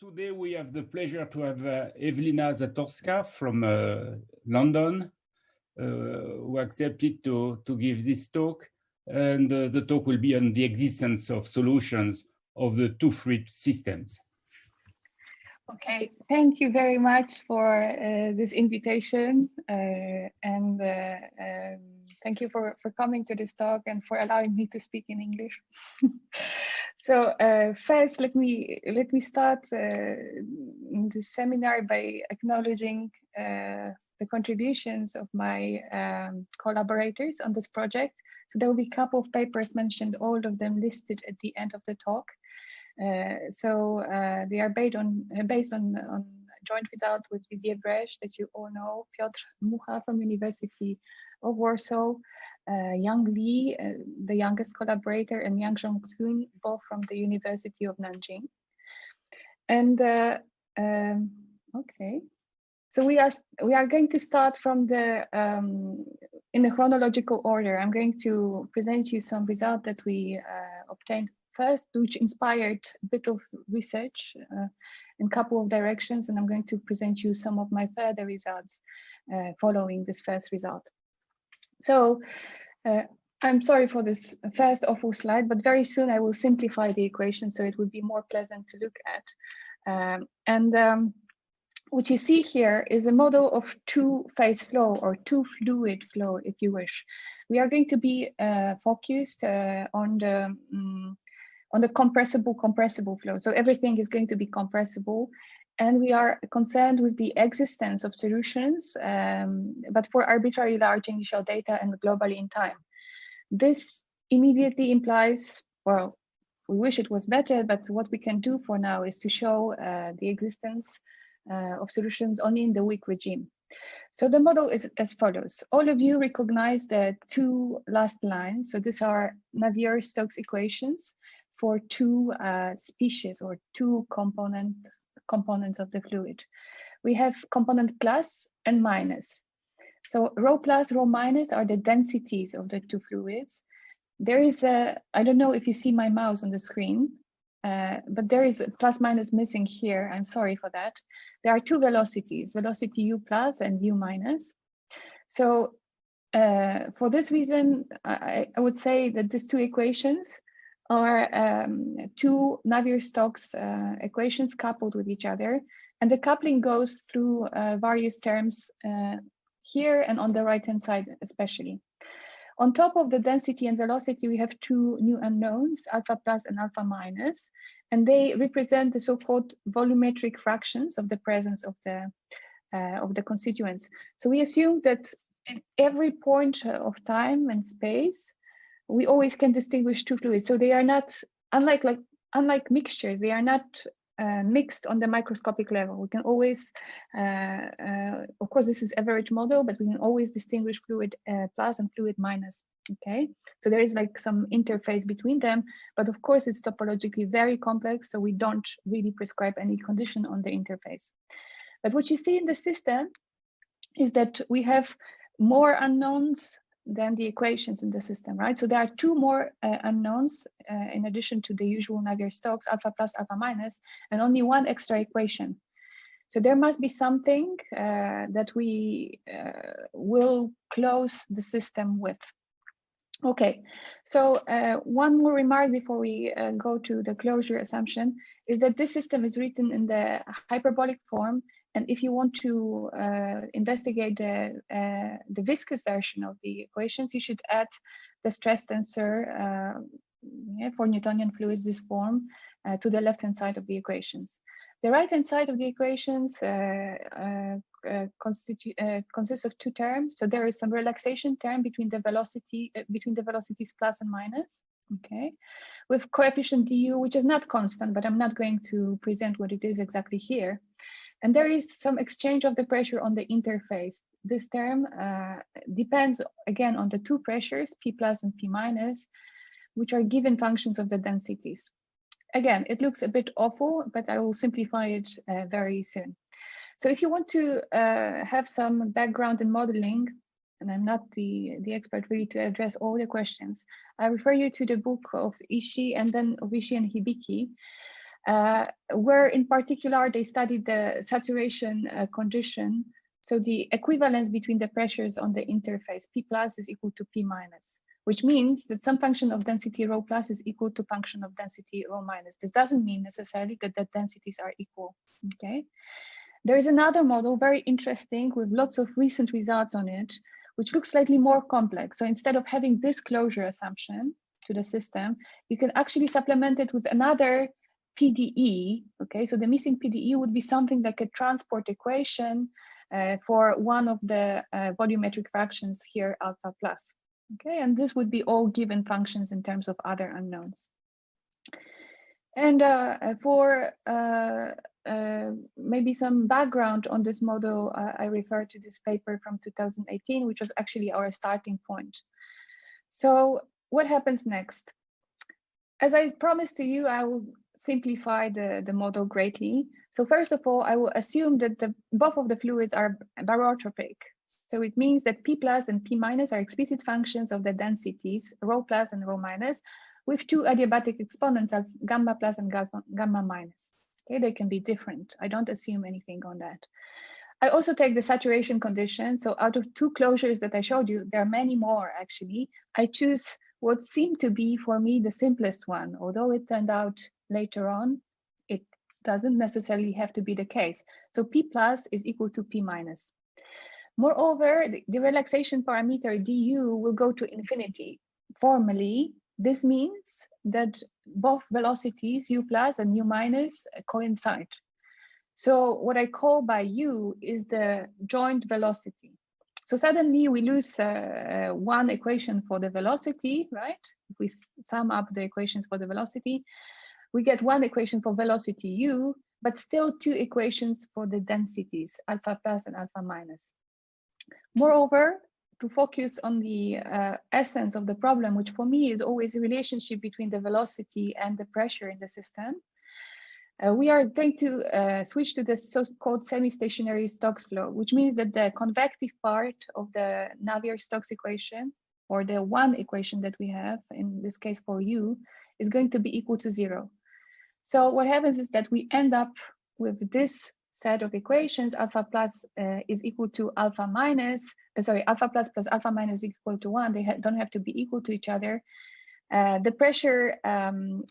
Today we have the pleasure to have Ewelina Zatorska from London, who accepted to give this talk. And the talk will be on the existence of solutions of the two fluid systems. Okay, thank you very much for this invitation, and thank you for coming to this talk and for allowing me to speak in English. So first, let me start the seminar by acknowledging the contributions of my collaborators on this project. So there will be a couple of papers mentioned, all of them listed at the end of the talk. They are based on joint results with Didier Bresch, that you all know, Piotr Mucha from University of Warsaw, Yang Li, the youngest collaborator, and Yang Zhongxun, both from the University of Nanjing. And okay, so we are going to start from the in a chronological order. I'm going to present you some results that we obtained first, which inspired a bit of research in a couple of directions, and I'm going to present you some of my further results following this first result. So I'm sorry for this first awful slide, but very soon I will simplify the equation so it will be more pleasant to look at. What you see here is a model of two-phase flow or two-fluid flow, if you wish. We are going to be focused on the compressible flow. So everything is going to be compressible, and we are concerned with the existence of solutions, but for arbitrarily large initial data and globally in time. This immediately implies, well, we wish it was better, but what we can do for now is to show the existence of solutions only in the weak regime. So the model is as follows. All of you recognize the two last lines. So these are Navier-Stokes equations for two species or two components of the fluid. We have component plus and minus. So rho plus, rho minus are the densities of the two fluids. There is a, I don't know if you see my mouse on the screen, but there is a plus minus missing here. I'm sorry for that. There are two velocities, velocity u plus and u minus. So for this reason, I would say that these two equations are two Navier-Stokes equations coupled with each other, and the coupling goes through various terms here and on the right-hand side especially. On top of the density and velocity, we have two new unknowns, alpha plus and alpha minus, and they represent the so-called volumetric fractions of the presence of the constituents. So we assume that in every point of time and space, we always can distinguish two fluids. So they are not, unlike mixtures, they are not mixed on the microscopic level. We can always, of course, this is average model, but we can always distinguish fluid plus and fluid minus. Okay, so there is like some interface between them, but of course it's topologically very complex, so we don't really prescribe any condition on the interface. But what you see in the system is that we have more unknowns than the equations in the system, right? So there are two more unknowns in addition to the usual Navier-Stokes, alpha plus, alpha minus, and only one extra equation. So there must be something that we will close the system with. Okay, so one more remark before we go to the closure assumption is that this system is written in the hyperbolic form. And if you want to investigate the viscous version of the equations, you should add the stress tensor for Newtonian fluids, this form, to the left-hand side of the equations. The right-hand side of the equations consists of two terms. So there is some relaxation term between the velocities plus and minus. Okay, with coefficient du, which is not constant, but I'm not going to present what it is exactly here. And there is some exchange of the pressure on the interface. This term depends again on the two pressures, P plus and P minus, which are given functions of the densities. Again, it looks a bit awful, but I will simplify it very soon. So if you want to have some background in modeling, and I'm not the expert really to address all the questions, I refer you to the book of Ishii and then of Ishii and Hibiki. where in particular they studied the saturation condition. So the equivalence between the pressures on the interface, P plus is equal to P minus, which means that some function of density rho plus is equal to function of density rho minus. This doesn't mean necessarily that the densities are equal, okay? There is another model, very interesting, with lots of recent results on it, which looks slightly more complex. So instead of having this closure assumption to the system, you can actually supplement it with another PDE, okay? So the missing PDE would be something like a transport equation for one of the volumetric fractions here, alpha plus, okay? And this would be all given functions in terms of other unknowns. And for maybe some background on this model, I refer to this paper from 2018, which was actually our starting point. So what happens next? As I promised to you, I will simplify the model greatly. So first of all, I will assume that both of the fluids are barotropic. So it means that P plus and P minus are explicit functions of the densities, rho plus and rho minus, with two adiabatic exponents of gamma plus and gamma minus. Okay, they can be different. I don't assume anything on that. I also take the saturation condition. So out of two closures that I showed you, there are many more actually. I choose what seemed to be for me the simplest one, although it turned out later on, it doesn't necessarily have to be the case. So P plus is equal to P minus. Moreover, the relaxation parameter du will go to infinity. Formally, this means that both velocities, u plus and u minus, coincide. So what I call by u is the joint velocity. So suddenly we lose one equation for the velocity, right? If we sum up the equations for the velocity, we get one equation for velocity u, but still two equations for the densities, alpha plus and alpha minus. Moreover, to focus on the essence of the problem, which for me is always a relationship between the velocity and the pressure in the system, we are going to switch to the so-called semi-stationary Stokes flow, which means that the convective part of the Navier-Stokes equation, or the one equation that we have, in this case for u, is going to be equal to 0. So what happens is that we end up with this set of equations. Alpha plus is equal to alpha minus, alpha plus alpha minus is equal to 1. They don't have to be equal to each other. The pressure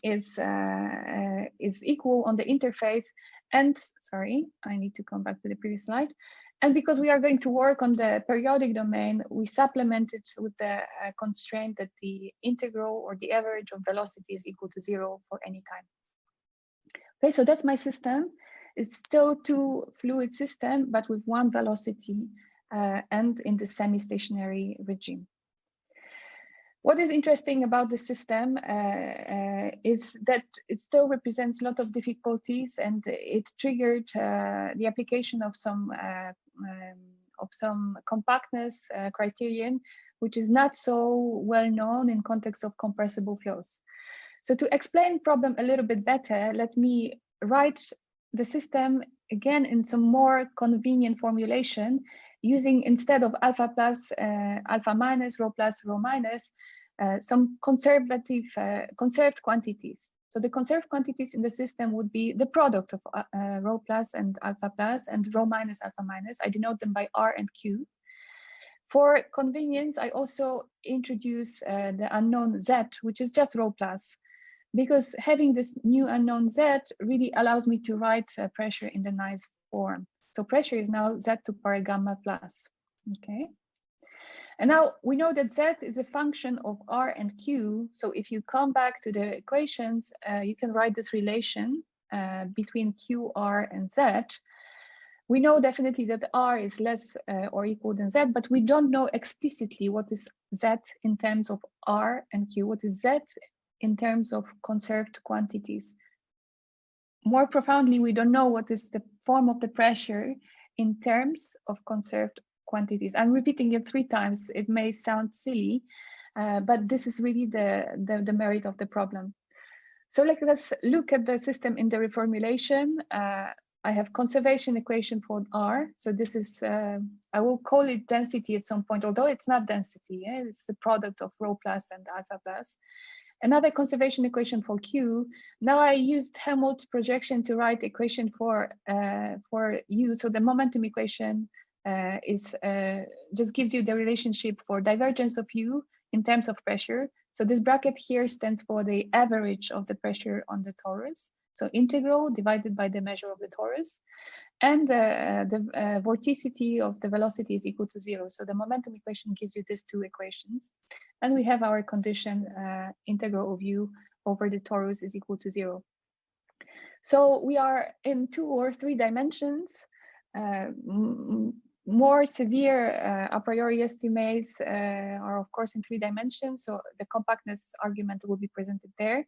is equal on the interface. And sorry, I need to come back to the previous slide. And because we are going to work on the periodic domain, we supplement it with the constraint that the integral or the average of velocity is equal to 0 for any time. Okay, so that's my system. It's still two fluid system, but with one velocity and in the semi-stationary regime. What is interesting about the system is that it still represents a lot of difficulties, and it triggered the application of some compactness criterion, which is not so well known in context of compressible flows. So to explain the problem a little bit better, let me write the system again in some more convenient formulation, using instead of alpha plus, alpha minus, rho plus, rho minus, some conserved quantities. So the conserved quantities in the system would be the product of rho plus and alpha plus and rho minus, alpha minus. I denote them by R and Q. For convenience, I also introduce the unknown Z, which is just rho plus, because having this new unknown Z really allows me to write pressure in the nice form. So pressure is now Z to power gamma plus, okay? And now we know that Z is a function of R and Q. So if you come back to the equations, you can write this relation between Q, R, and Z. We know definitely that R is less or equal than Z, but we don't know explicitly what is Z in terms of R and Q, what is Z in terms of conserved quantities. More profoundly, we don't know what is the form of the pressure in terms of conserved quantities. I'm repeating it 3 times. It may sound silly, but this is really the merit of the problem. So let's look at the system in the reformulation. I have conservation equation for R. So this is, I will call it density at some point, although it's not density. It's the product of rho plus and alpha plus. another conservation equation for Q. Now I used Helmholtz projection to write equation for U. So the momentum equation is just gives you the relationship for divergence of U in terms of pressure. So this bracket here stands for the average of the pressure on the torus. So integral divided by the measure of the torus. And the vorticity of the velocity is equal to 0. So the momentum equation gives you these two equations. And we have our condition integral of U over the torus is equal to 0. So we are in 2 or 3 dimensions. More severe a priori estimates are of course in 3 dimensions. So the compactness argument will be presented there.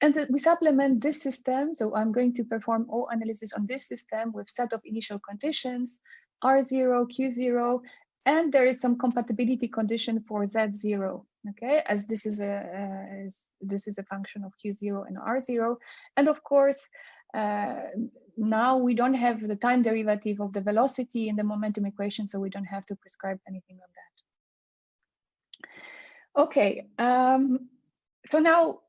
And we supplement this system. So I'm going to perform all analysis on this system with set of initial conditions, R0, Q0, and there is some compatibility condition for Z0, okay, as this is a function of Q0 and R0. And of course, now we don't have the time derivative of the velocity in the momentum equation, so we don't have to prescribe anything on that. Okay, so now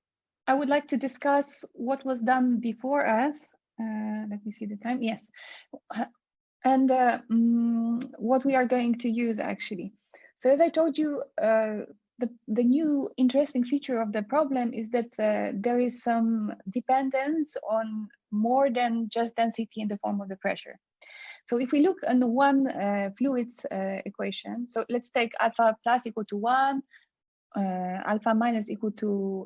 I would like to discuss what was done before us. Let me see the time. Yes. And what we are going to use actually. So as I told you, the new interesting feature of the problem is that there is some dependence on more than just density in the form of the pressure. So if we look on the one fluids equation, so let's take alpha plus equal to 1, alpha minus equal to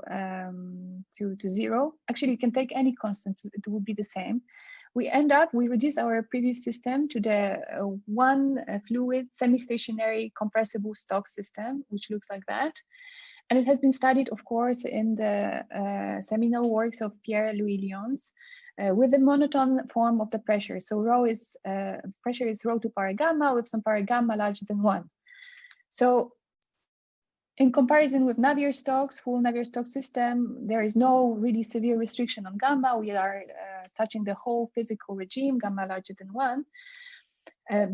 0. Actually, you can take any constant, it will be the same. We reduce our previous system to the one fluid semi-stationary compressible Stokes system, which looks like that. And it has been studied, of course, in the seminal works of Pierre-Louis Lyons with the monotone form of the pressure. So pressure is rho to power gamma with some power gamma larger than 1. So in comparison with Navier-Stokes, full Navier-Stokes system, there is no really severe restriction on gamma. We are touching the whole physical regime, gamma larger than 1.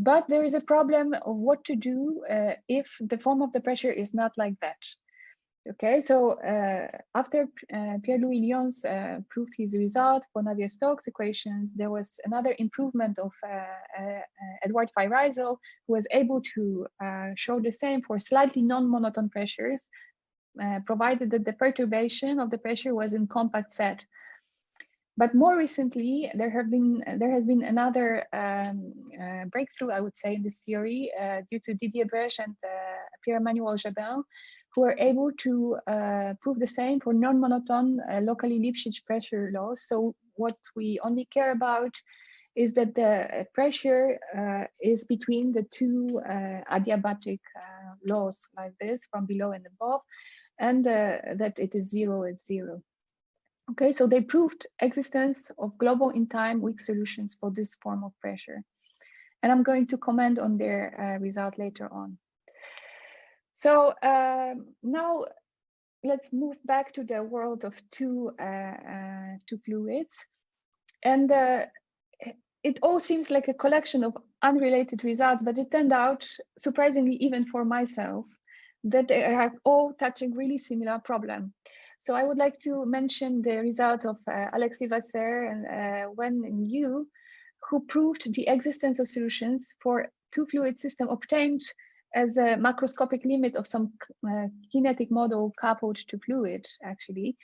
But there is a problem of what to do if the form of the pressure is not like that. Okay, so after Pierre-Louis Lyons proved his result for Navier-Stokes equations, there was another improvement of Edward Feyerabend, who was able to show the same for slightly non-monotone pressures, provided that the perturbation of the pressure was in compact set. But more recently, there has been another breakthrough, I would say, in this theory due to Didier Brech and Pierre-Emmanuel Jabin, who are able to prove the same for non-monotone locally Lipschitz pressure laws. So what we only care about is that the pressure is between the two adiabatic laws like this, from below and above, and that it is 0 at 0. Okay, so they proved existence of global in time weak solutions for this form of pressure. And I'm going to comment on their result later on. So now let's move back to the world of two fluids. And it all seems like a collection of unrelated results, but it turned out, surprisingly even for myself, that they are all touching really similar problem. So I would like to mention the result of Alexis Vasser and Wen and Yu, who proved the existence of solutions for two fluid system obtained as a macroscopic limit of some kinetic model coupled to fluid, actually.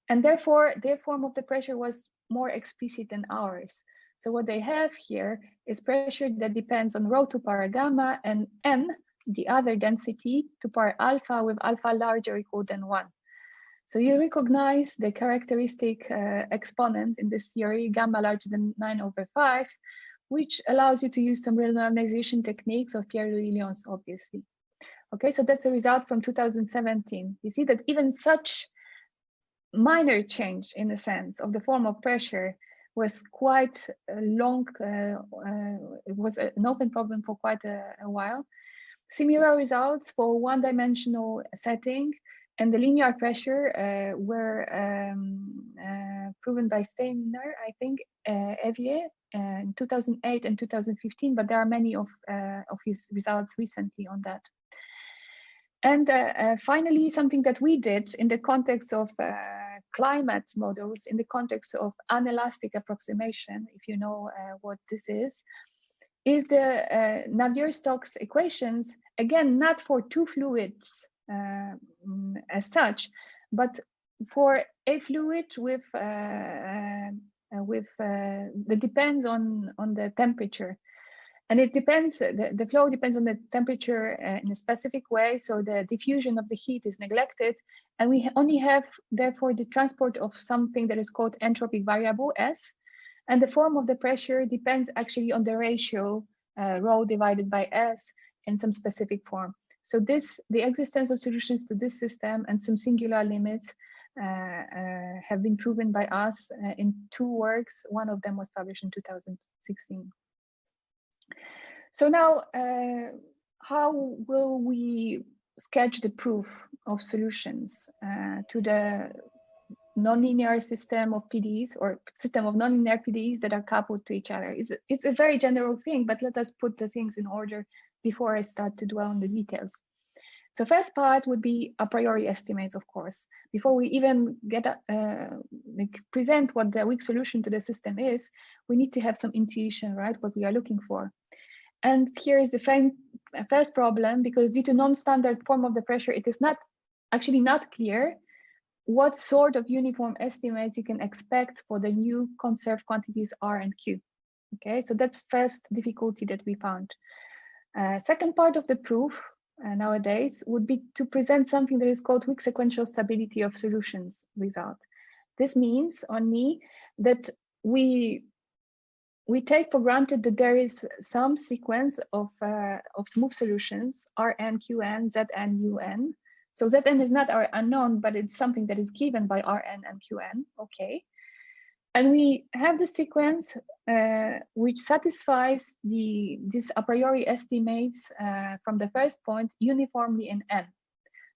And therefore, their form of the pressure was more explicit than ours. So what they have here is pressure that depends on rho to power gamma and n, the other density, to power alpha with alpha larger or equal than 1. So you recognize the characteristic exponent in this theory, gamma larger than 9/5, which allows you to use some renormalization techniques of Pierre-Louis Lyons, obviously. Okay, so that's a result from 2017. You see that even such minor change, in a sense, of the form of pressure was quite long, it was an open problem for quite a while. Similar results for one-dimensional setting, and the linear pressure were proven by Steiner, I think, Evier, in 2008 and 2015, but there are many of his results recently on that. And finally, something that we did in the context of climate models, in the context of inelastic approximation, if you know what this is the Navier-Stokes equations, again, not for two fluids as such, but for a fluid with that depends on the temperature. And it depends, the flow depends on the temperature in a specific way, so the diffusion of the heat is neglected, and we only have, therefore, the transport of something that is called entropic variable, S, and the form of the pressure depends actually on the ratio rho divided by S in some specific form. So the existence of solutions to this system and some singular limits have been proven by us in two works. One of them was published in 2016. So now, how will we sketch the proof of solutions to the nonlinear system of PDEs or system of nonlinear PDEs that are coupled to each other? It's a very general thing, but let us put the things in order before I start to dwell on the details. So first part would be a priori estimates, of course. Before we even get present what the weak solution to the system is, we need to have some intuition, right? What we are looking for. And here is the first problem, because due to non-standard form of the pressure, it is not clear what sort of uniform estimates you can expect for the new conserved quantities R and Q. Okay, so that's first difficulty that we found. Second part of the proof nowadays would be to present something that is called weak sequential stability of solutions result. This means only that we take for granted that there is some sequence of smooth solutions, Rn, Qn, Zn, Un. So Zn is not our unknown, but it's something that is given by Rn and Qn, okay. And we have the sequence which satisfies these a priori estimates from the first point uniformly in N.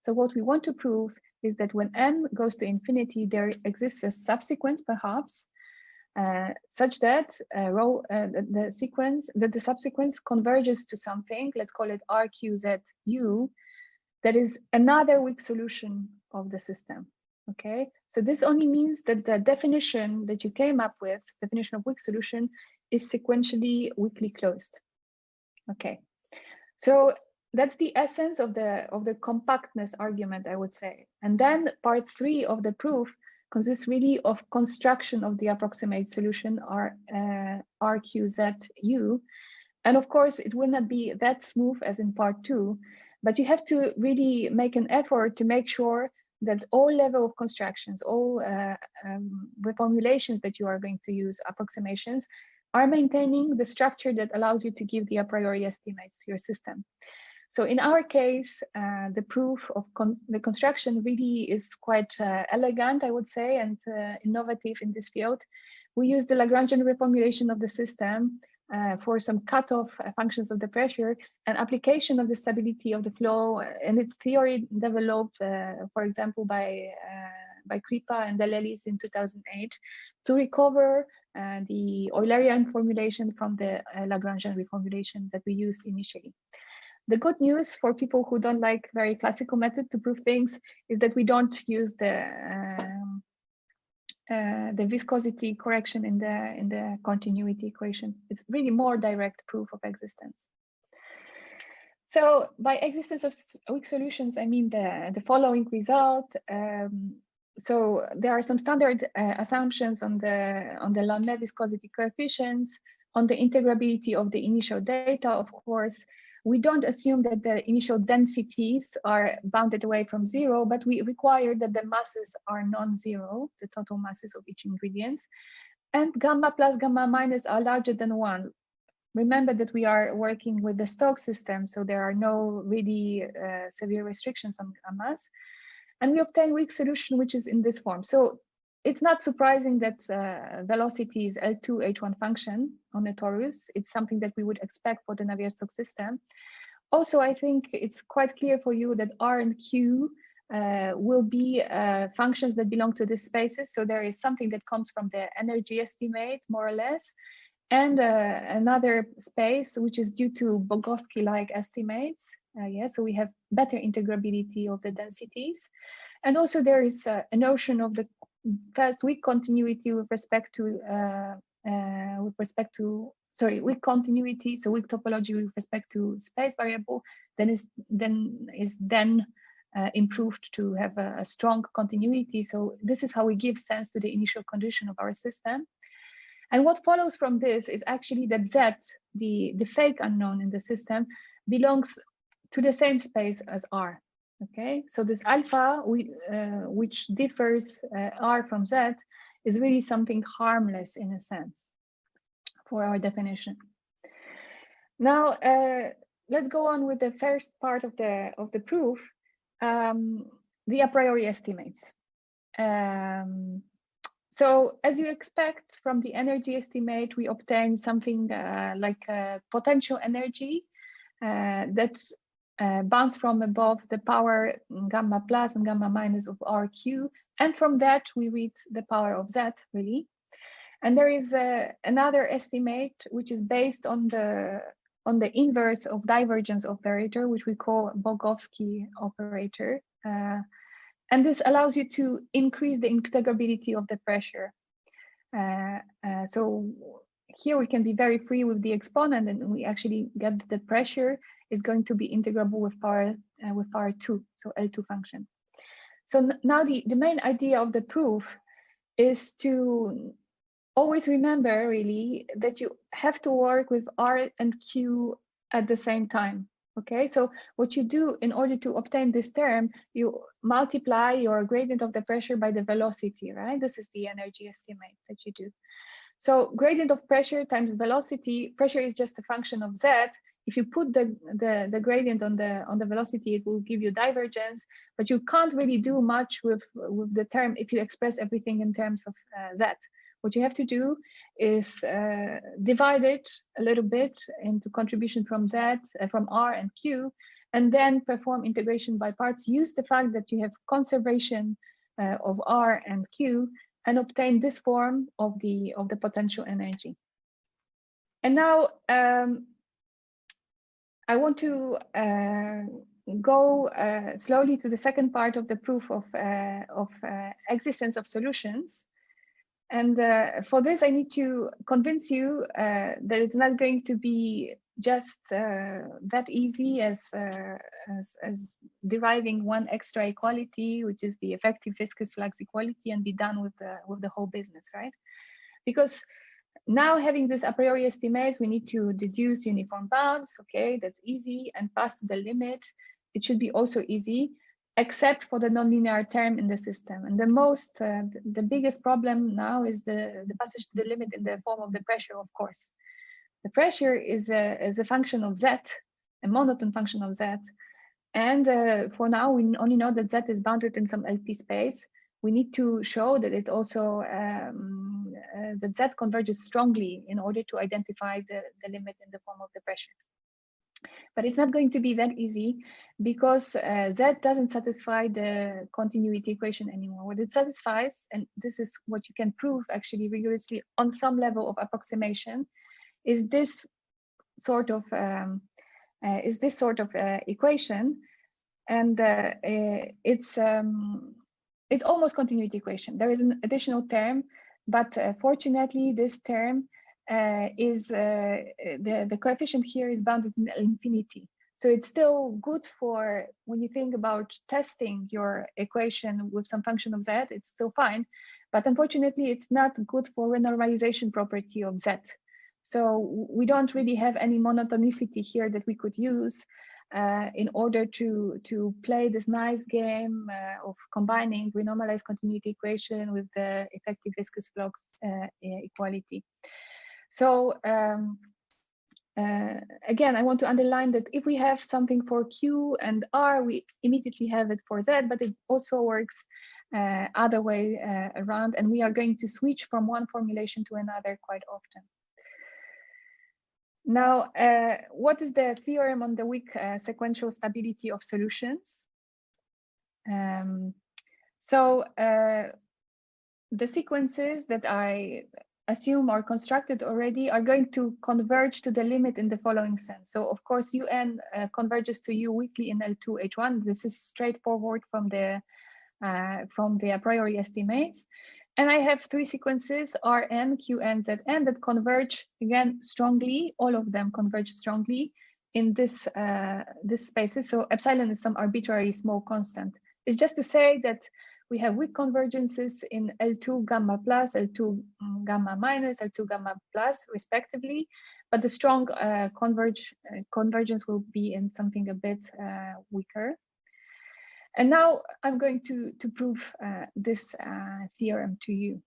So what we want to prove is that when N goes to infinity, there exists a subsequence perhaps, such that the subsequence converges to something, let's call it RQZU, that is another weak solution of the system. Okay, so this only means that the definition that you came up with, definition of weak solution, is sequentially weakly closed. Okay, so that's the essence of the compactness argument, I would say. And then part 3 of the proof consists really of construction of the approximate solution RQZU. And of course, it will not be that smooth as in part 2, but you have to really make an effort to make sure that all level of constructions, all reformulations that you are going to use, approximations, are maintaining the structure that allows you to give the a priori estimates to your system. So in our case, the proof of the construction really is quite elegant, I would say, and innovative in this field. We use the Lagrangian reformulation of the system for some cutoff functions of the pressure and application of the stability of the flow, and its theory developed, for example, by Kripa and Delelis in 2008 to recover the Eulerian formulation from the Lagrangian reformulation that we used initially. The good news for people who don't like very classical method to prove things is that we don't use the viscosity correction in the continuity equation. It's really more direct proof of existence. So by existence of weak solutions, I mean the following result. So there are some standard assumptions on the Lamé viscosity coefficients, on the integrability of the initial data, of course. We don't assume that the initial densities are bounded away from 0, but we require that the masses are non-zero, the total masses of each ingredient, and gamma plus gamma minus are larger than 1. Remember that we are working with the Stokes system, so there are no really severe restrictions on gammas. And we obtain weak solution, which is in this form. So it's not surprising that velocity is L2 H1 function on the torus. It's something that we would expect for the Navier-Stokes system. Also, I think it's quite clear for you that R and Q will be functions that belong to these spaces. So there is something that comes from the energy estimate, more or less, and another space which is due to Volgovsky-like estimates So we have better integrability of the densities. And also there is a notion of the first weak continuity with respect to weak continuity, so weak topology with respect to space variable, then is improved to have a strong continuity. So this is how we give sense to the initial condition of our system. And what follows from this is actually that Z, the fake unknown in the system, belongs to the same space as R. Okay, so this alpha, which differs R from Z, is really something harmless in a sense for our definition. Now, let's go on with the first part of the proof, the a priori estimates. So as you expect from the energy estimate, we obtain something like potential energy that bounce from above the power gamma plus and gamma minus of RQ. And from that, we read the power of Z, really. And there is another estimate, which is based on the inverse of divergence operator, which we call Volgovsky operator. And this allows you to increase the integrability of the pressure. So here we can be very free with the exponent, and we actually get the pressure is going to be integrable with power 2, so L2 function. So now the main idea of the proof is to always remember really that you have to work with R and Q at the same time. Okay, so what you do in order to obtain this term, you multiply your gradient of the pressure by the velocity, right? This is the energy estimate that you do. So gradient of pressure times velocity, pressure is just a function of Z. If you put the gradient on the velocity, it will give you divergence, but you can't really do much with the term if you express everything in terms of Z. What you have to do is divide it a little bit into contribution from Z, from R and Q, and then perform integration by parts. Use the fact that you have conservation of R and Q and obtain this form of the potential energy. And now I want to go slowly to the second part of the proof of existence of solutions. And for this, I need to convince you that it's not going to be just that easy as deriving one extra equality, which is the effective viscous flux equality, and be done with the whole business, right? Because now having this a priori estimates, we need to deduce uniform bounds. Okay, that's easy, and pass to the limit. It should be also easy, except for the nonlinear term in the system. And the biggest problem now is the passage to the limit in the form of the pressure, of course. The pressure is a function of Z, a monotone function of Z. And for now, we only know that Z is bounded in some LP space. We need to show that it also, that Z converges strongly in order to identify the limit in the form of the pressure. But it's not going to be that easy because Z doesn't satisfy the continuity equation anymore. What it satisfies, and this is what you can prove actually rigorously on some level of approximation, is this sort of equation, and it's almost continuity equation. There is an additional term, but fortunately, this term is the coefficient here is bounded in infinity. So it's still good for when you think about testing your equation with some function of Z, it's still fine. But unfortunately, it's not good for renormalization property of Z. So we don't really have any monotonicity here that we could use in order to play this nice game of combining renormalized continuity equation with the effective viscous flux equality. So again, I want to underline that if we have something for Q and R, we immediately have it for Z, but it also works other way around, and we are going to switch from one formulation to another quite often. Now, what is the theorem on the weak sequential stability of solutions? So the sequences that I assume or constructed already are going to converge to the limit in the following sense. So of course, UN converges to U weakly in L2 H1. This is straightforward from the a priori estimates. And I have three sequences, Rn, Qn, Zn, that converge again strongly. All of them converge strongly in this spaces. So epsilon is some arbitrary small constant. It's just to say that we have weak convergences in L2 gamma plus, L2 gamma minus, L2 gamma plus, respectively. But the strong convergence will be in something a bit weaker. And now I'm going to prove this theorem to you.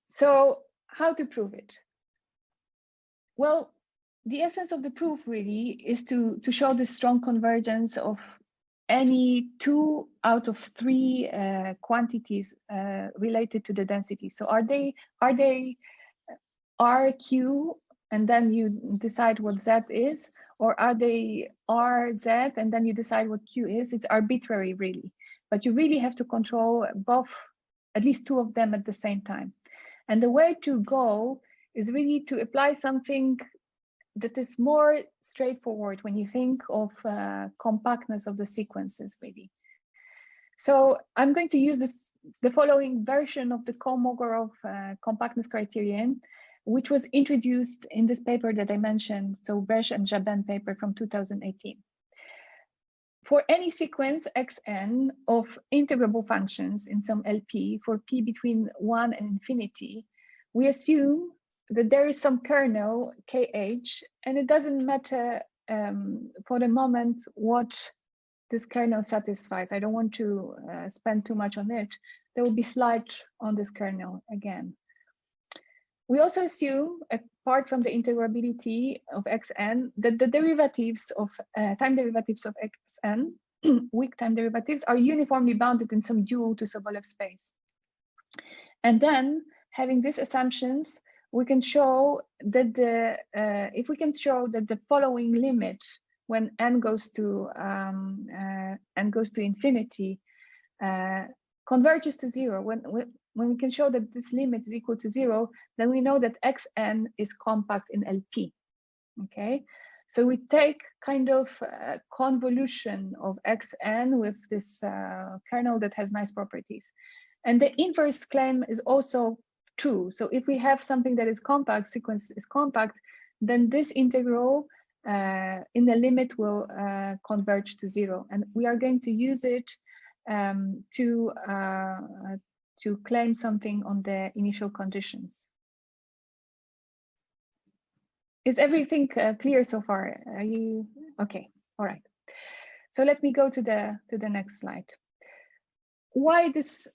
So how to prove it? Well, the essence of the proof really is to show the strong convergence of any 2 out of 3 quantities related to the density. So are they R, Q, and then you decide what Z is, or are they R, Z, and then you decide what Q is? It's arbitrary, really. But you really have to control both, at least 2 of them at the same time. And the way to go is really to apply something that is more straightforward when you think of compactness of the sequences, really. So I'm going to use the following version of the Kolmogorov compactness criterion, which was introduced in this paper that I mentioned, so Bresch and Jabin paper from 2018. For any sequence xn of integrable functions in some LP for p between 1 and infinity, we assume that there is some kernel kh, and it doesn't matter for the moment what this kernel satisfies. I don't want to spend too much on it. There will be slight on this kernel again. We also assume, apart from the integrability of xn, that the derivatives of time derivatives of xn, weak time derivatives, are uniformly bounded in some dual to Sobolev space. And then, having these assumptions, we can show that if we can show that the following limit, when n goes to infinity, converges to 0. When we can show that this limit is equal to 0, then we know that xn is compact in LP. Okay, so we take kind of a convolution of xn with this kernel that has nice properties. And the inverse claim is also true. So if we have something that is compact, sequence is compact, then this integral in the limit will converge to 0. And we are going to use it to claim something on the initial conditions. Is everything clear so far? Are you okay? All right. So let me go to the next slide. Why this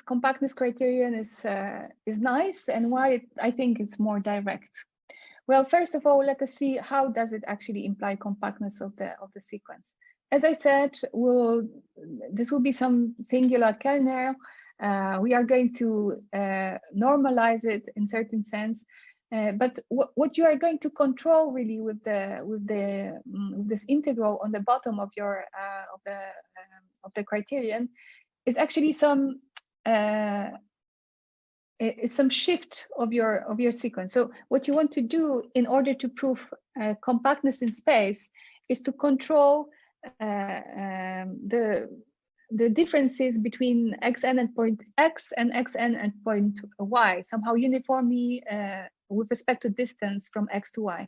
compactness criterion is nice, and why I think it's more direct. Well, first of all, let us see how does it actually imply compactness of the sequence. As I said, this will be some singular kernel. We are going to normalize it in certain sense, but what you are going to control really with this integral on the bottom of your of the criterion is actually some shift of your sequence. So what you want to do in order to prove compactness in space is to control the differences between xn at point x and xn at point y, somehow uniformly with respect to distance from x to y.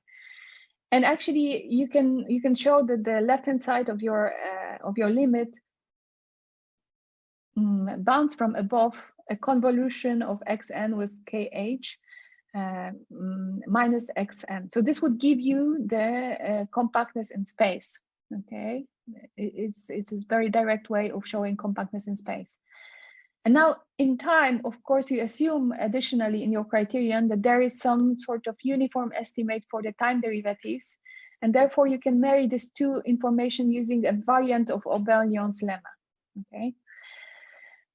And actually, you can show that the left-hand side of your limit bounds from above a convolution of xn with kh minus xn. So this would give you the compactness in space. Okay, it's a very direct way of showing compactness in space. And now in time, of course, you assume additionally in your criterion that there is some sort of uniform estimate for the time derivatives, and therefore you can marry these two information using a variant of Aubelyon's lemma. Okay.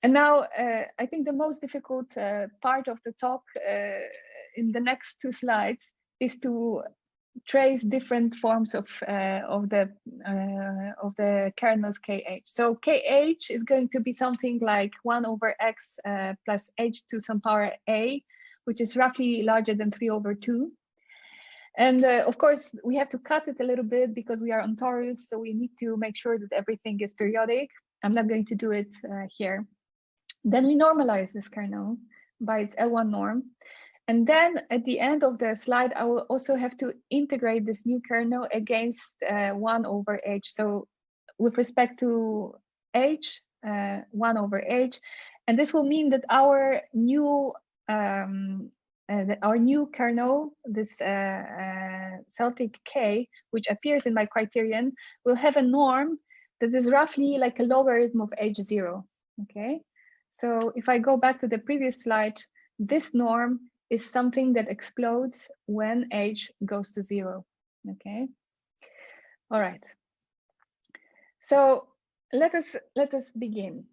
And now I think the most difficult part of the talk in the next 2 slides is to trace different forms of the kernels kh. So kh is going to be something like 1 over x plus h to some power a, which is roughly larger than 3 over 2. And of course, we have to cut it a little bit because we are on torus, so we need to make sure that everything is periodic. I'm not going to do it here. Then we normalize this kernel by its L1 norm. And then at the end of the slide, I will also have to integrate this new kernel against 1 over h. So with respect to h, 1 over h, and this will mean that our new kernel, this Celtic k, which appears in my criterion, will have a norm that is roughly like a logarithm of h0. Okay, so if I go back to the previous slide, this norm is something that explodes when h goes to 0. Okay, all right. So let us begin.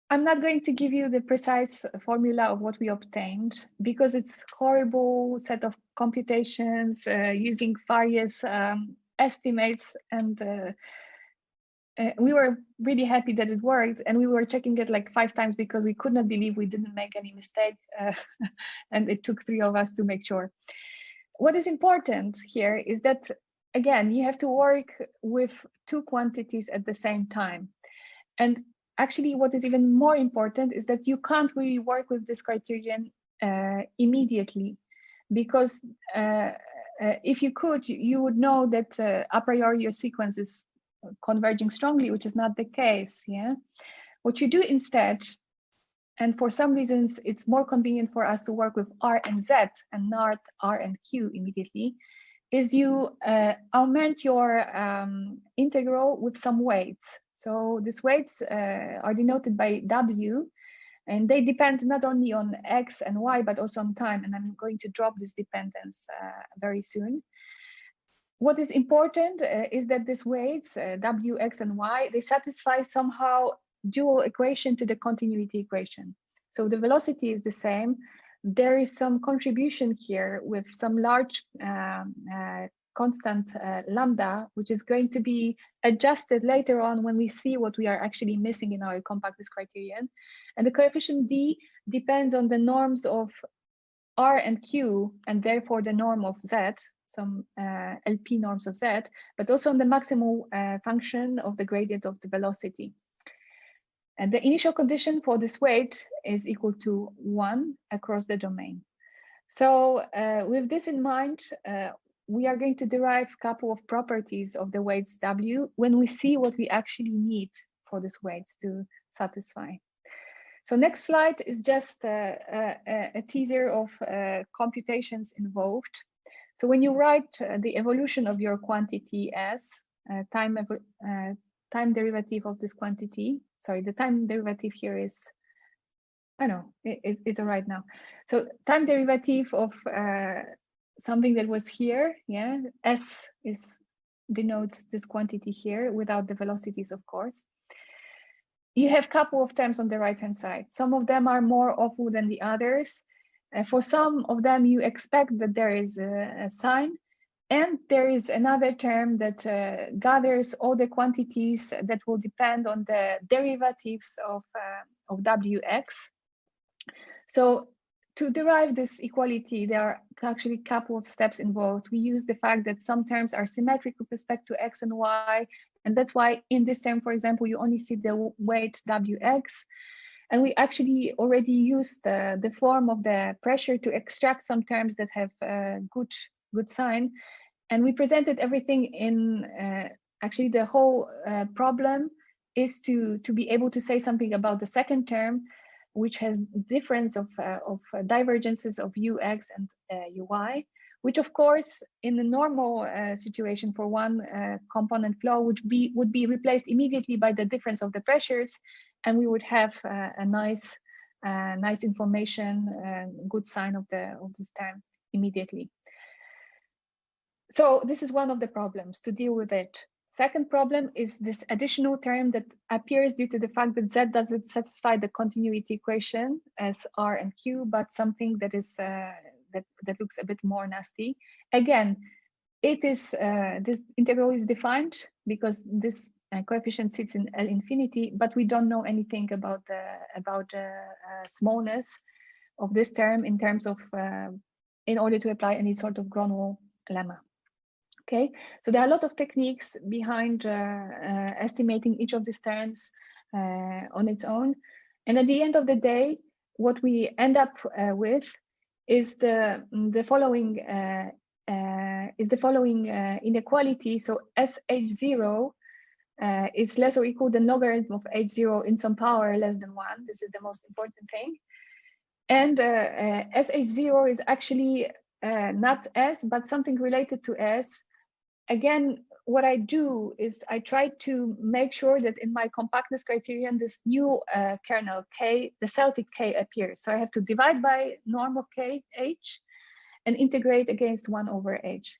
I'm not going to give you the precise formula of what we obtained because it's horrible set of computations using various estimates, and we were really happy that it worked, and we were checking it like 5 times because we could not believe we didn't make any mistake, and it took 3 of us to make sure. What is important here is that, again, you have to work with 2 quantities at the same time. And actually, what is even more important is that you can't really work with this criterion immediately, because if you could, you would know that a priori your sequence is converging strongly, which is not the case. Yeah, what you do instead, and for some reasons it's more convenient for us to work with R and Z and not R and Q immediately, is you augment your integral with some weights. So these weights are denoted by W, and they depend not only on X and Y, but also on time. And I'm going to drop this dependence very soon. What is important is that these weights, W, X, and Y, they satisfy somehow dual equation to the continuity equation. So the velocity is the same. There is some contribution here with some large constant lambda, which is going to be adjusted later on when we see what we are actually missing in our compactness criterion. And the coefficient D depends on the norms of R and Q, and therefore the norm of Z, some LP norms of Z, but also on the maximal function of the gradient of the velocity. And the initial condition for this weight is equal to 1 across the domain. So with this in mind, we are going to derive a couple of properties of the weights W when we see what we actually need for these weights to satisfy. So next slide is just a teaser of computations involved. So when you write the evolution of your quantity S, time derivative of this quantity, sorry, the time derivative here is, I know, it's all right now. So time derivative of something that was here, yeah, S denotes this quantity here without the velocities, of course. You have a couple of terms on the right-hand side. Some of them are more awful than the others. For some of them, you expect that there is a sign, and there is another term that gathers all the quantities that will depend on the derivatives of Wx. So to derive this equality, there are actually a couple of steps involved. We use the fact that some terms are symmetric with respect to X and Y, and that's why in this term, for example, you only see the weight Wx. And we actually already used the form of the pressure to extract some terms that have good sign. And we presented everything in, actually the whole problem is to be able to say something about the second term, which has difference of divergences of Ux and Uy, which of course in the normal situation for one component flow would be replaced immediately by the difference of the pressures, and we would have a nice information, good sign of this term immediately. So this is one of the problems to deal with it. Second problem is this additional term that appears due to the fact that Z doesn't satisfy the continuity equation as R and Q, but something that is that looks a bit more nasty. Again, it is this integral is defined because this coefficient sits in L infinity, but we don't know anything about the smallness of this term in terms of in order to apply any sort of Gronwall lemma. Okay, so there are a lot of techniques behind estimating each of these terms on its own, and at the end of the day, what we end up with is the following inequality. So SH0 is less or equal than logarithm of H0 in some power less than 1. This is the most important thing. And SH0 is actually not S, but something related to S. Again, what I do is I try to make sure that in my compactness criterion, this new kernel K, the Celtic K appears. So I have to divide by norm of K, H, and integrate against 1 over H.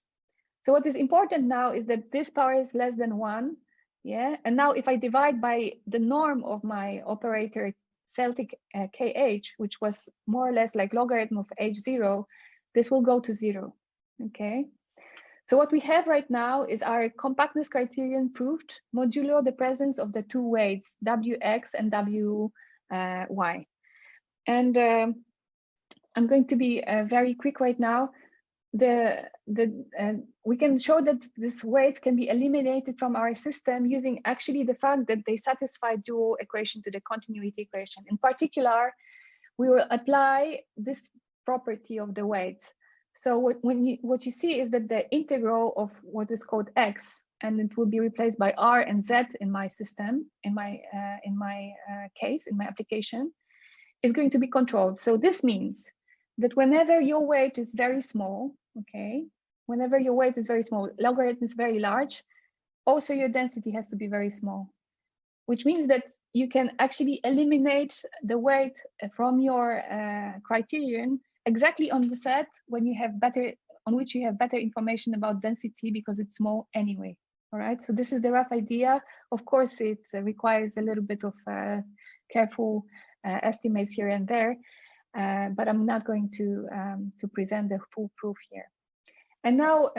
So what is important now is that this power is less than 1. Yeah, and now if I divide by the norm of my operator Celtic KH, which was more or less like logarithm of H0, this will go to 0. Okay. So what we have right now is our compactness criterion proved modulo the presence of the two weights Wx and Wy. And I'm going to be very quick right now. We can show that these weights can be eliminated from our system using actually the fact that they satisfy dual equation to the continuity equation. In particular, we will apply this property of the weights. So what you see is that the integral of what is called x, and it will be replaced by r and z in my system, in my case, in my application, is going to be controlled. So this means that whenever your weight is very small, okay, whenever your weight is very small, logarithm is very large, also your density has to be very small, which means that you can actually eliminate the weight from your criterion exactly on the set when you have on which you have better information about density because it's small anyway. All right, so this is the rough idea. Of course, it requires a little bit of careful estimates here and there, but I'm not going to present the full proof here. And now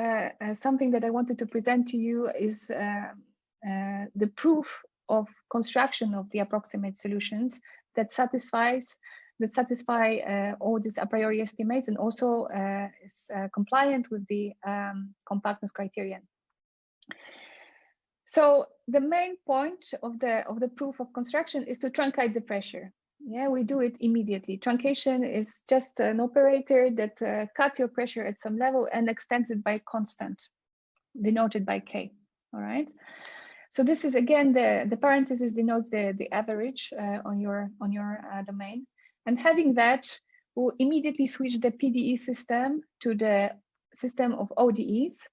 something that I wanted to present to you is the proof of construction of the approximate solutions that satisfy all these a priori estimates and also is compliant with the compactness criterion. So the main point of the proof of construction is to truncate the pressure. Yeah, we do it immediately. Truncation is just an operator that cuts your pressure at some level and extends it by constant, denoted by K. All right. So this is again the parenthesis denotes the average on your domain. And having that, we'll immediately switch the PDE system to the system of ODEs.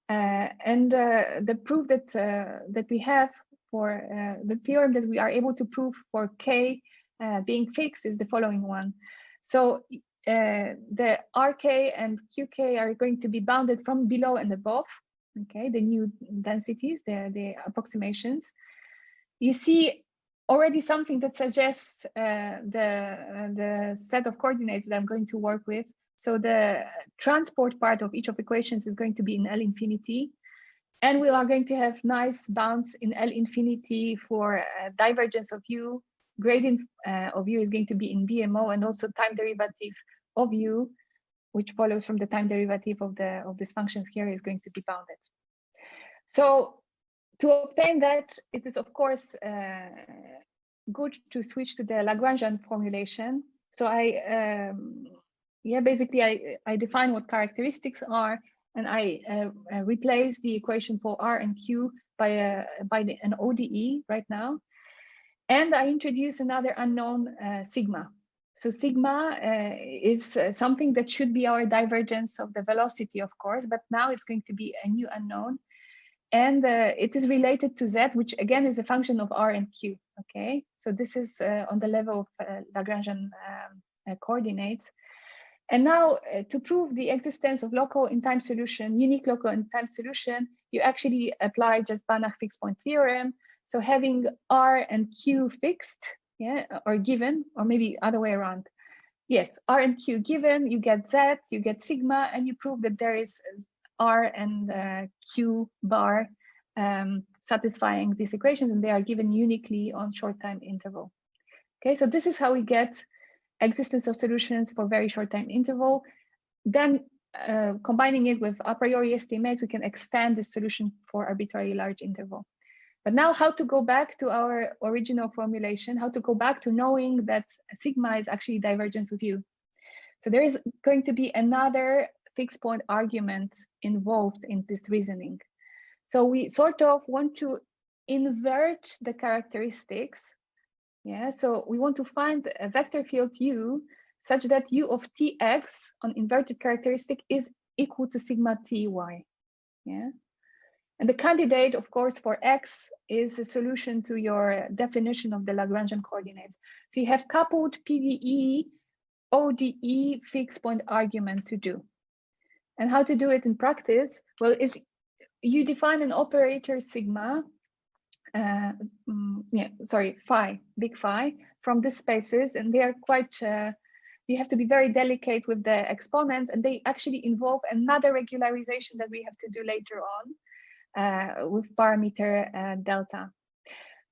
And the proof that we have for the theorem that we are able to prove for K being fixed is the following one. So the RK and QK are going to be bounded from below and above. Okay, the new densities, the approximations. You see already something that suggests the set of coordinates that I'm going to work with. So the transport part of each of the equations is going to be in L infinity. And we are going to have nice bounds in L infinity for divergence of U. Gradient of U is going to be in BMO, and also time derivative of U, which follows from the time derivative of these functions here, is going to be bounded. So to obtain that, it is of course good to switch to the Lagrangian formulation. So basically I define what characteristics are, and I replace the equation for R and Q by an ODE right now. And I introduce another unknown, sigma. So sigma is something that should be our divergence of the velocity, of course, but now it's going to be a new unknown. And it is related to Z, which again is a function of R and Q, okay? So this is on the level of Lagrangian coordinates. And now to prove the existence of local in time solution, unique local in time solution, you actually apply just Banach fixed point theorem. So having R and Q fixed, yeah, or given, or maybe other way around. Yes, R and Q given, you get Z, you get sigma, and you prove that there is R and Q bar satisfying these equations, and they are given uniquely on short time interval. Okay, so this is how we get existence of solutions for very short time interval. Then combining it with a priori estimates, we can extend the solution for arbitrarily large interval. But now how to go back to our original formulation, how to go back to knowing that sigma is actually divergence with U. So there is going to be another fixed point argument involved in this reasoning. So we sort of want to invert the characteristics. Yeah, so we want to find a vector field U such that U of Tx on inverted characteristic is equal to sigma Ty. Yeah. And the candidate, of course, for X is a solution to your definition of the Lagrangian coordinates. So you have coupled PDE, ODE fixed point argument to do. And how to do it in practice? Well, is you define an operator sigma, phi, big phi, from the spaces, and they are quite, you have to be very delicate with the exponents, and they actually involve another regularization that we have to do later on. With parameter delta.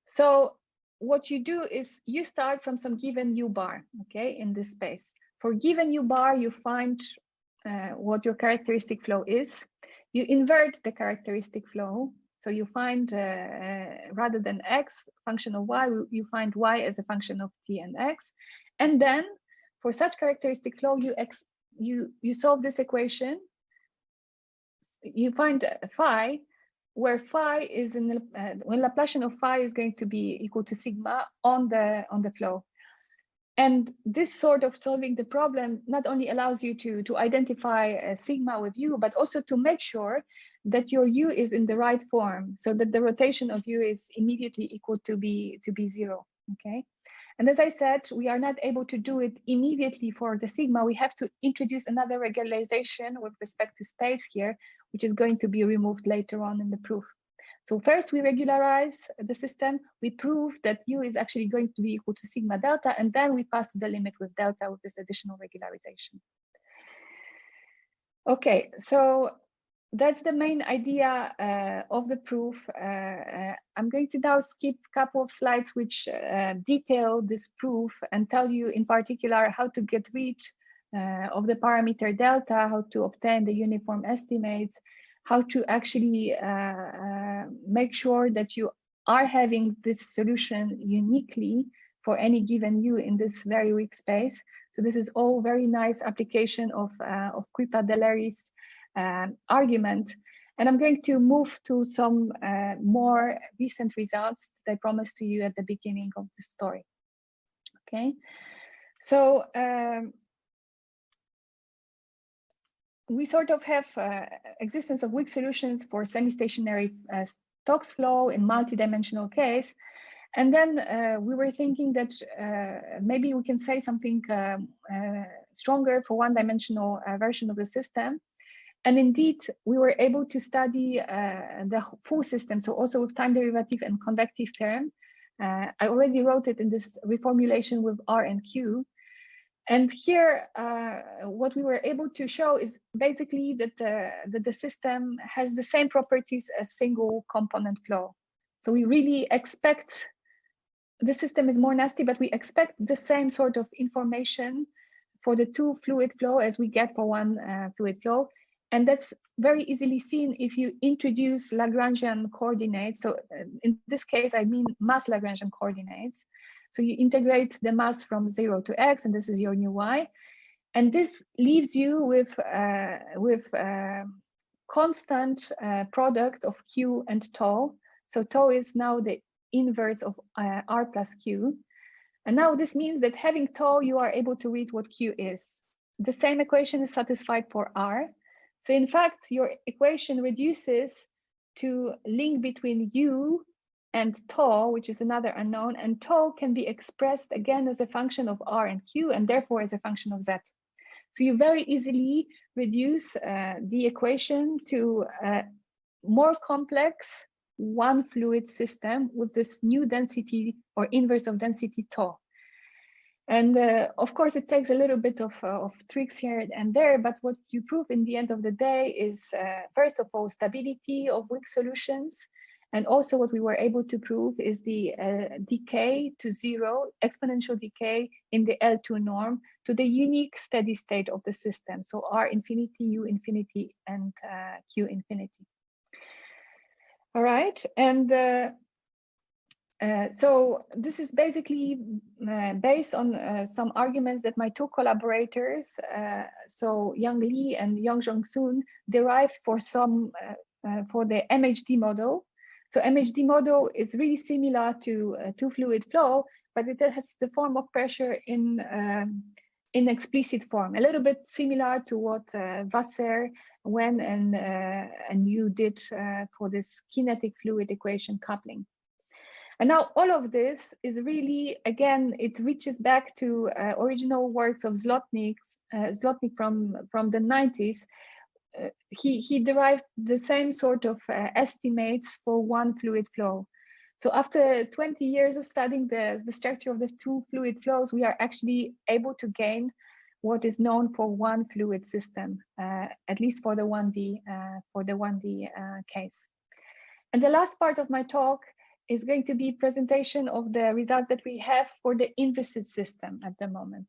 So what you do is you start from some given U bar, okay, in this space. For given U bar, you find what your characteristic flow is. You invert the characteristic flow. So you find, rather than X function of Y, you find Y as a function of T and X. And then for such characteristic flow, you solve this equation. You find phi, where phi is in the, when Laplacian of phi is going to be equal to sigma on the flow. And this sort of solving the problem not only allows you to identify a sigma with U, but also to make sure that your U is in the right form, so that the rotation of U is immediately equal to be zero, okay? And as I said, we are not able to do it immediately for the sigma. We have to introduce another regularization with respect to space here, which is going to be removed later on in the proof. So first we regularize the system, we prove that U is actually going to be equal to sigma delta, and then we pass to the limit with delta with this additional regularization. Okay, so that's the main idea of the proof. I'm going to now skip a couple of slides which detail this proof and tell you in particular how to get rid of the parameter delta, how to obtain the uniform estimates, how to actually make sure that you are having this solution uniquely for any given U in this very weak space. So this is all very nice application of Kuiper-Dellery's argument. And I'm going to move to some more recent results that I promised to you at the beginning of the story. Okay, so we sort of have existence of weak solutions for semi-stationary Stokes flow in multi-dimensional case. And then we were thinking that maybe we can say something stronger for one-dimensional version of the system. And indeed, we were able to study the full system, so also with time derivative and convective term. I already wrote it in this reformulation with R and Q. And here, what we were able to show is basically that the system has the same properties as single component flow. So we really expect, the system is more nasty, but we expect the same sort of information for the two fluid flow as we get for one fluid flow. And that's very easily seen if you introduce Lagrangian coordinates. So in this case, I mean mass Lagrangian coordinates. So you integrate the mass from 0 to x, and this is your new y. And this leaves you with constant product of q and tau. So tau is now the inverse of r plus q. And now this means that having tau, you are able to read what q is. The same equation is satisfied for r. So in fact, your equation reduces to link between u and tau, which is another unknown, and tau can be expressed again as a function of r and q, and therefore as a function of z. So you very easily reduce the equation to a more complex one fluid system with this new density or inverse of density tau. And of course, it takes a little bit of tricks here and there, but what you prove in the end of the day is, first of all, stability of weak solutions. And also what we were able to prove is the decay to zero, exponential decay in the L2 norm to the unique steady state of the system. So R infinity, U infinity, and Q infinity. All right, and so this is basically based on some arguments that my two collaborators, so Yang Li and Yang Zhongsun, derived for some for the MHD model. So MHD model is really similar to two-fluid flow, but it has the form of pressure in explicit form, a little bit similar to what Wasser, Wen, and you did for this kinetic fluid equation coupling. And now all of this is really, again, it reaches back to original works of Zlotnik from the 90s. He derived the same sort of estimates for one fluid flow. So after 20 years of studying the structure of the two fluid flows, we are actually able to gain what is known for one fluid system, at least for the 1D case. And the last part of my talk is going to be presentation of the results that we have for the inviscid system at the moment.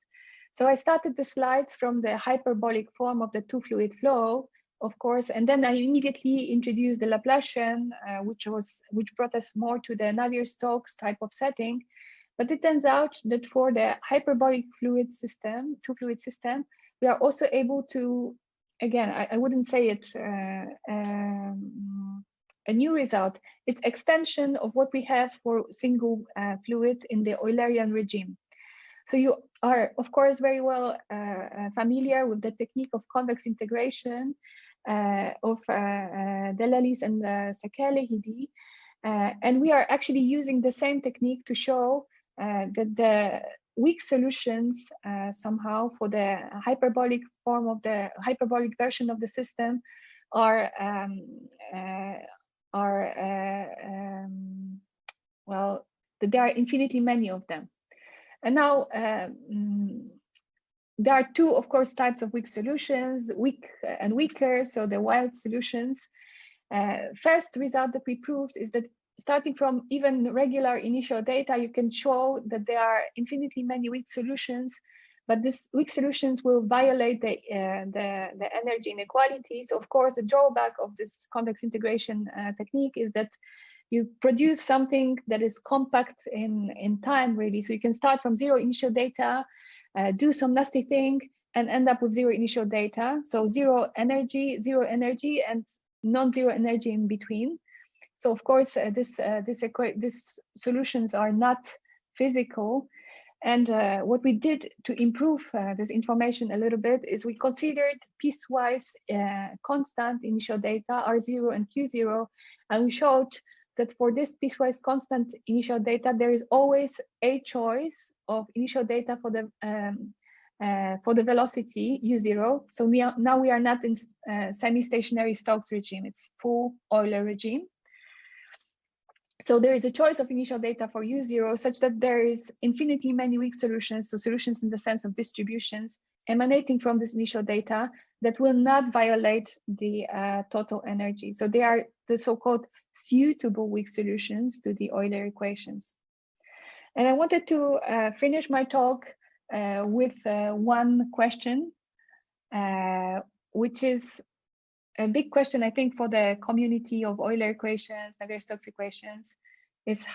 So I started the slides from the hyperbolic form of the two fluid flow, of course, and then I immediately introduced the Laplacian, which brought us more to the Navier-Stokes type of setting. But it turns out that for the hyperbolic fluid system, two fluid system, we are also able to, again, I wouldn't say it a new result. It's extension of what we have for single fluid in the Eulerian regime. So you are, of course, very well familiar with the technique of convex integration of Delalis and Székely-Hidi. And we are actually using the same technique to show that the weak solutions somehow for the hyperbolic form of the hyperbolic version of the system are well, there are infinitely many of them. And now there are two, of course, types of weak solutions, weak and weaker, so the wild solutions. First result that we proved is that starting from even regular initial data, you can show that there are infinitely many weak solutions, but these weak solutions will violate the energy inequalities. Of course, the drawback of this convex integration technique is that you produce something that is compact in time, really. So you can start from zero initial data, do some nasty thing, and end up with zero initial data. So zero energy, and non-zero energy in between. So of course, these solutions are not physical. And what we did to improve this information a little bit is we considered piecewise constant initial data, R0 and Q0, and we showed that for this piecewise constant initial data, there is always a choice of initial data for the velocity U0. So now we are not in semi-stationary Stokes regime, it's full Euler regime. So there is a choice of initial data for U0 such that there is infinitely many weak solutions, so solutions in the sense of distributions emanating from this initial data that will not violate the total energy. So they are the so-called suitable weak solutions to the Euler equations. And I wanted to finish my talk with one question, which is a big question, I think, for the community of Euler equations, Navier-Stokes equations, is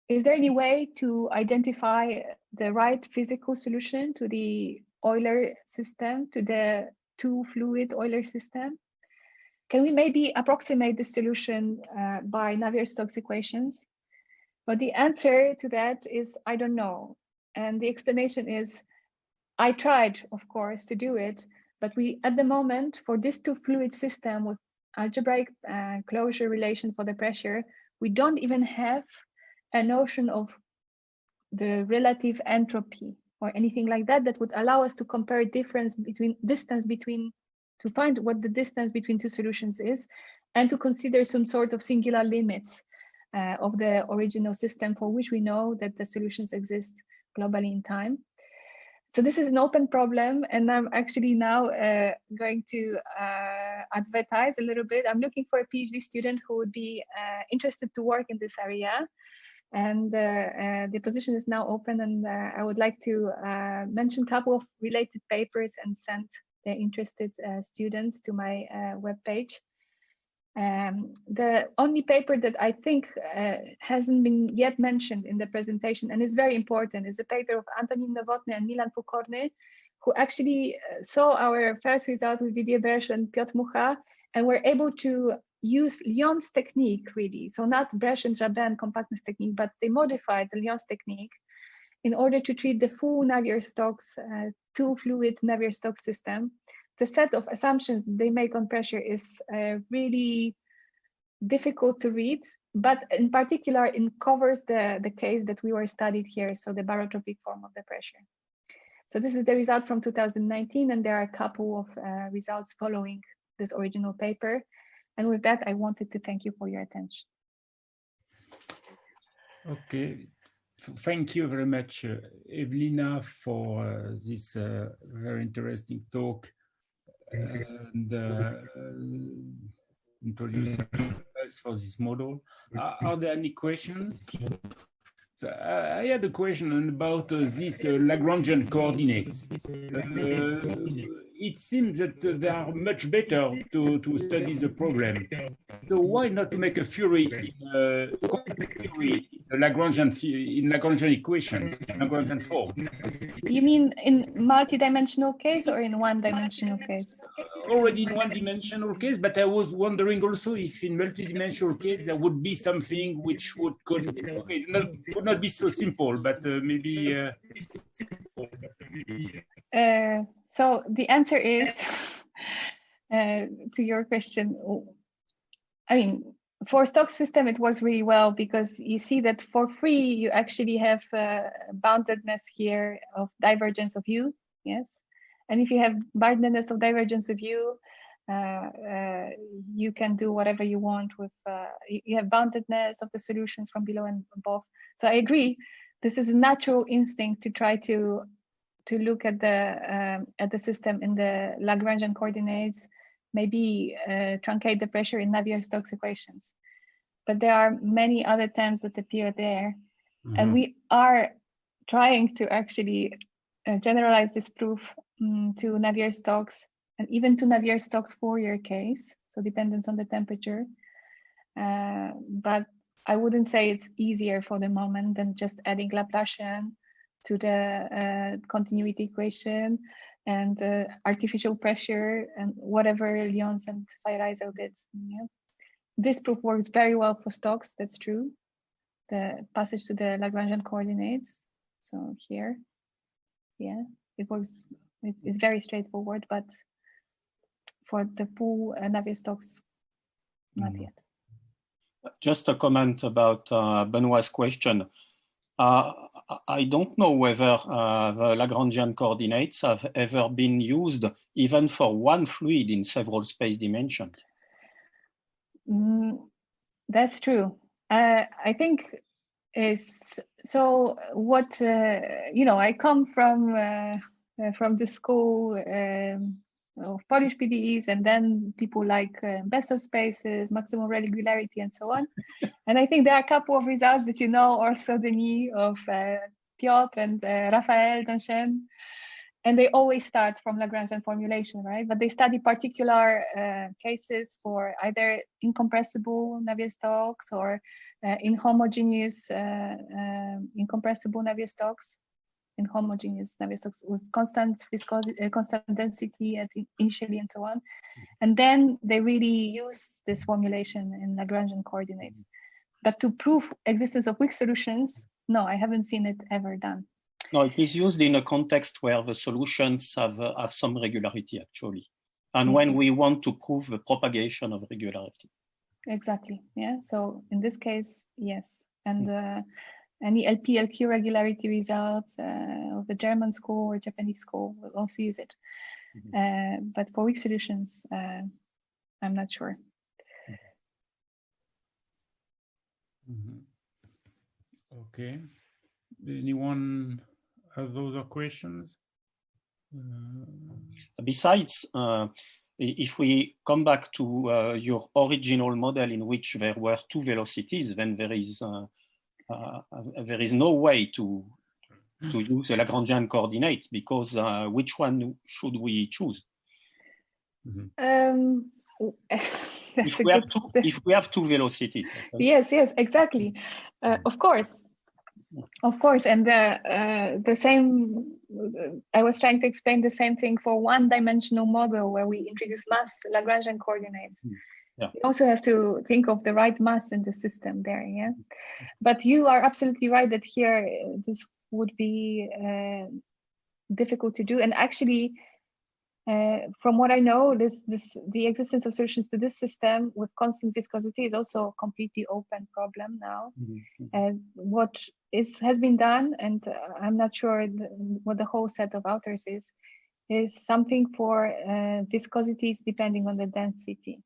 there any way to identify the right physical solution to the Euler system, to the two-fluid Euler system? Can we maybe approximate the solution by Navier-Stokes equations? But the answer to that is, I don't know. And the explanation is, I tried, of course, to do it, but we, at the moment, for this two-fluid system with algebraic closure relation for the pressure, we don't even have a notion of the relative entropy or anything like that that would allow us to compare distance between, to find what the distance between two solutions is, and to consider some sort of singular limits of the original system for which we know that the solutions exist globally in time. So this is an open problem, and I'm actually now going to advertise a little bit. I'm looking for a PhD student who would be interested to work in this area. And the position is now open, and I would like to mention a couple of related papers and send the interested students to my webpage. The only paper that I think hasn't been yet mentioned in the presentation and is very important is the paper of Antonin Novotny and Milan Pokorny, who actually saw our first result with Didier Berge and Piotr Mucha, and were able to use Lyon's technique, really. So not Berge and Jabin compactness technique, but they modified the Lyon's technique in order to treat the full Navier-Stokes two-fluid Navier-Stokes system. The set of assumptions they make on pressure is really difficult to read, but in particular, it covers the case that we were studied here, so the barotropic form of the pressure. So this is the result from 2019, and there are a couple of results following this original paper. And with that, I wanted to thank you for your attention. Okay. Thank you very much, Ewelina, for this very interesting talk and introducing us for this model. Are there any questions? So I had a question about these Lagrangian coordinates. It seems that they are much better to study the problem. So why not to make a theory in Lagrangian equations, in Lagrangian form? You mean in multi-dimensional case or in one-dimensional case? Already in one-dimensional case, but I was wondering also if in multi-dimensional case there would be something which would not be so simple, but maybe. So the answer is to your question. I mean, for Stokes system, it works really well because you see that for free, you actually have boundedness here of divergence of U, yes? And if you have boundedness of divergence of U, you can do whatever you want with, you have boundedness of the solutions from below and above. So I agree, this is a natural instinct to try to look at the system in the Lagrangian coordinates, maybe truncate the pressure in Navier-Stokes equations. But there are many other terms that appear there. Mm-hmm. And we are trying to actually generalize this proof to Navier-Stokes and even to Navier-Stokes Fourier case, so dependence on the temperature. But I wouldn't say it's easier for the moment than just adding Laplacian to the continuity equation and artificial pressure and whatever Lyons and Feyerabend did. Yeah. This proof works very well for Stokes, that's true. The passage to the Lagrangian coordinates. So here, yeah, it works, it's very straightforward, but for the full Navier-Stokes, not yet. Just a comment about Benoit's question. I don't know whether the Lagrangian coordinates have ever been used even for one fluid in several space dimensions. That's true. I think is so. What I come from the school of Polish PDEs, and then people like best of spaces, maximum regularity, and so on. And I think there are a couple of results that you know, also Denis of Piotr and Raphael Donchen, and they always start from Lagrangian formulation, right? But they study particular cases for either incompressible Navier-Stokes or inhomogeneous incompressible Navier-Stokes, inhomogeneous Navier-Stokes with constant viscosity, constant density initially, and so on. And then they really use this formulation in Lagrangian coordinates. But to prove existence of weak solutions, no, I haven't seen it ever done. No, it is used in a context where the solutions have some regularity, actually. And when we want to prove the propagation of regularity. Exactly, yeah. So in this case, yes. And any LP-LQ regularity results of the German school or Japanese school will also use it. But for weak solutions, I'm not sure. Okay. Anyone have other questions? Besides, if we come back to your original model in which there were two velocities, then there is no way to use the Lagrangian coordinate, because which one should we choose? If we have two velocities. Okay. Yes, exactly. Of course, and the same. I was trying to explain the same thing for one-dimensional model where we introduce mass Lagrangian coordinates. Yeah. We also have to think of the right mass in the system there. Yeah, but you are absolutely right that here this would be difficult to do, and actually. From what I know, the existence of solutions to this system with constant viscosity is also a completely open problem now. What has been done, and I'm not sure what the whole set of authors is something for viscosities depending on the density,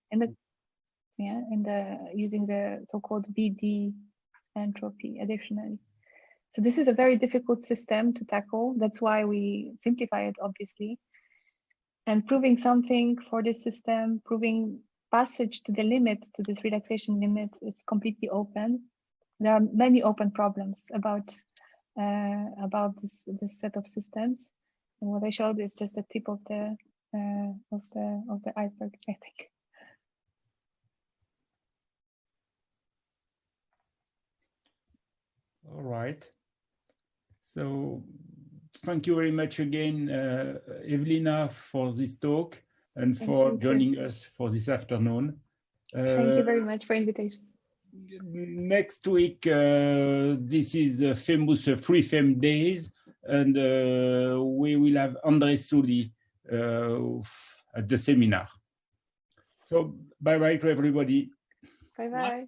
using the so-called BD entropy additionally. So this is a very difficult system to tackle. That's why we simplify it, obviously. And proving something for this system, proving passage to the limit, to this relaxation limit, is completely open. There are many open problems about this set of systems. And what I showed is just the tip of the iceberg, I think. All right. So thank you very much again, Ewelina, for this talk and for joining us for this afternoon. Thank you very much for the invitation. Next week, this is famous Free Femme Days, and we will have André Souli at the Séminaire. So bye-bye to everybody. Bye-bye.